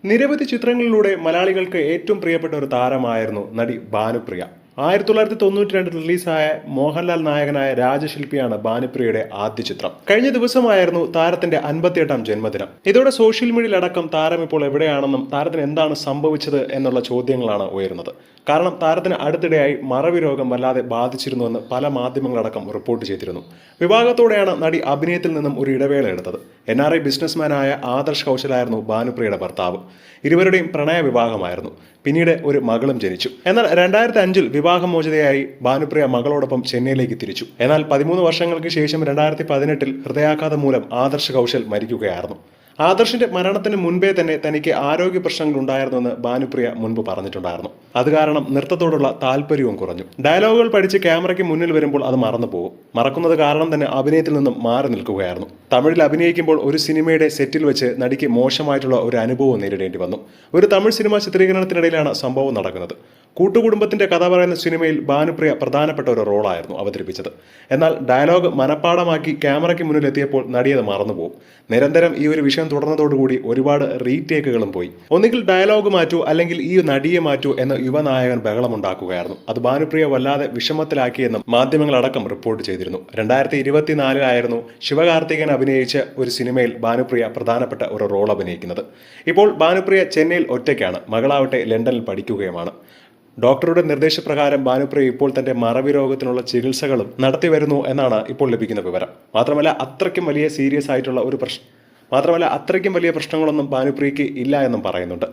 നിരവധി ചിത്രങ്ങളിലൂടെ മലയാളികൾക്ക് ഏറ്റവും പ്രിയപ്പെട്ട ഒരു താരമായിരുന്നു നടി ഭാനുപ്രിയ. 1992 റിലീസായ മോഹൻലാൽ നായകനായ രാജശില്പിയാണ് ഭാനുപ്രിയയുടെ ആദ്യ ചിത്രം. കഴിഞ്ഞ ദിവസമായിരുന്നു താരത്തിന്റെ 58ാം ജന്മദിനം. ഇതോടെ സോഷ്യൽ മീഡിയയിലടക്കം താരം ഇപ്പോൾ എവിടെയാണെന്നും താരത്തിന് എന്താണ് സംഭവിച്ചത് എന്നുള്ള ചോദ്യങ്ങളാണ് ഉയരുന്നത്. കാരണം താരത്തിന് അടുത്തിടെയായി മറവി രോഗം വല്ലാതെ ബാധിച്ചിരുന്നുവെന്ന് പല മാധ്യമങ്ങളടക്കം റിപ്പോർട്ട് ചെയ്തിരുന്നു. വിവാഹത്തോടെയാണ് നടി അഭിനയത്തിൽ നിന്നും ഒരു ഇടവേള എടുത്തത്. NRI ബിസിനസ്മാനായ ആദർശ് കൗശലായിരുന്നു ഭാനുപ്രിയയുടെ ഭർത്താവ്. ഇരുവരുടെയും പ്രണയ വിവാഹമായിരുന്നു. പിന്നീട് ഒരു മകളും ജനിച്ചു. എന്നാൽ 2005-ൽ വിവാഹമോചിതയായി ഭാനുപ്രിയ മകളോടൊപ്പം ചെന്നൈയിലേക്ക് തിരിച്ചു. എന്നാൽ 13 വർഷങ്ങൾക്ക് ശേഷം 2018-ൽ ഹൃദയാഘാതം മൂലം ആദർശ് കൗശൽ മരിക്കുകയായിരുന്നു. ആദർശിന്റെ മരണത്തിന് മുൻപേ തന്നെ തനിക്ക് ആരോഗ്യ പ്രശ്നങ്ങൾ ഉണ്ടായിരുന്നുവെന്ന് ഭാനുപ്രിയ മുൻപ് പറഞ്ഞിട്ടുണ്ടായിരുന്നു. അത് കാരണം നൃത്തത്തോടുള്ള താല്പര്യവും കുറഞ്ഞു. ഡയലോഗുകൾ പഠിച്ച് ക്യാമറയ്ക്ക് മുന്നിൽ വരുമ്പോൾ അത് മറന്നു പോകും. മറക്കുന്നത് കാരണം തന്നെ അഭിനയത്തിൽ നിന്നും മാറി നിൽക്കുകയായിരുന്നു. തമിഴിൽ അഭിനയിക്കുമ്പോൾ ഒരു സിനിമയുടെ സെറ്റിൽ വെച്ച് നടിക്ക് മോശമായിട്ടുള്ള ഒരു അനുഭവം നേരിടേണ്ടി വന്നു. ഒരു തമിഴ് സിനിമ ചിത്രീകരണത്തിനിടയിലാണ് സംഭവം നടക്കുന്നത്. കൂട്ടുകുടുംബത്തിന്റെ കഥ പറയുന്ന സിനിമയിൽ ഭാനുപ്രിയ പ്രധാനപ്പെട്ട ഒരു റോളായിരുന്നു അവതരിപ്പിച്ചത്. എന്നാൽ ഡയലോഗ് മനഃപ്പാടമാക്കി ക്യാമറയ്ക്ക് മുന്നിലെത്തിയപ്പോൾ നടിയത് മറന്നുപോകും. നിരന്തരം ഈ ഒരു വിഷയം തുടർന്നതോടുകൂടി ഒരുപാട് റീടേക്കുകളും പോയി. ഒന്നുകിൽ ഡയലോഗ് മാറ്റൂ, അല്ലെങ്കിൽ ഈ നടിയെ മാറ്റൂ എന്ന് യുവനായകൻ ബഹളമുണ്ടാക്കുകയായിരുന്നു. അത് ഭാനുപ്രിയ വല്ലാതെ വിഷമത്തിലാക്കിയെന്നും മാധ്യമങ്ങളടക്കം റിപ്പോർട്ട് ചെയ്തിരുന്നു. 2024-ലായിരുന്നു ശിവകാർത്തികൻ അഭിനയിച്ച ഒരു സിനിമയിൽ ഭാനുപ്രിയ പ്രധാനപ്പെട്ട ഒരു റോൾ അഭിനയിക്കുന്നത്. ഇപ്പോൾ ഭാനുപ്രിയ ചെന്നൈയിൽ ഒറ്റയ്ക്കാണ്. മകളാവട്ടെ ലണ്ടനിൽ പഠിക്കുകയുമാണ്. ഡോക്ടറുടെ നിർദ്ദേശപ്രകാരം ഭാനുപ്രിയ ഇപ്പോൾ തന്റെ മറവി രോഗത്തിനുള്ള ചികിത്സകളും നടത്തി വരുന്നു എന്നാണ് ഇപ്പോൾ ലഭിക്കുന്ന വിവരം. മാത്രമല്ല അത്രയ്ക്കും വലിയ പ്രശ്നങ്ങളൊന്നും ഭാനുപ്രിയയ്ക്ക് ഇല്ല എന്നും പറയുന്നുണ്ട്.